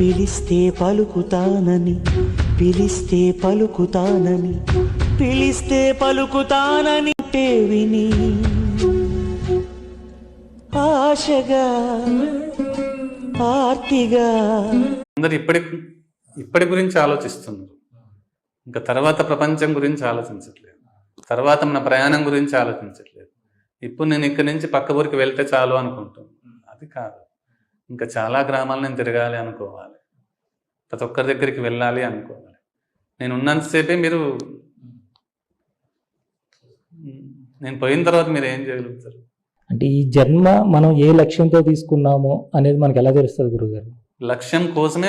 పిలిస్తే పలుకుతానని, పిలిస్తే పలుకుతానని, పిలిస్తే పలుకుతానని విని ఆశగా ఆర్తిగా. అందరు ఇప్పటి గురించి ఆలోచిస్తున్నారు, ఇంకా తర్వాత ప్రపంచం గురించి ఆలోచించట్లేదు, తర్వాత మన ప్రయాణం గురించి ఆలోచించట్లేదు. ఇప్పుడు నేను ఇక్కడి నుంచి పక్క ఊరికి వెళ్తే చాలు అనుకుంటాను. అది కాదు, ఇంకా చాలా గ్రామాలు నేను తిరగాలి అనుకోవాలి, ప్రతి ఒక్కరి దగ్గరికి వెళ్ళాలి అనుకోవాలి. నేను ఉన్నంతసేపే మీరు, నేను పోయిన తర్వాత మీరు ఏం చేయగలుగుతారు? అంటే ఈ జన్మ మనం ఏ లక్ష్యంతో తీసుకున్నామో అనేది మనకు ఎలా తెలుస్తుంది గురుగారు? లక్ష్యం కోసమే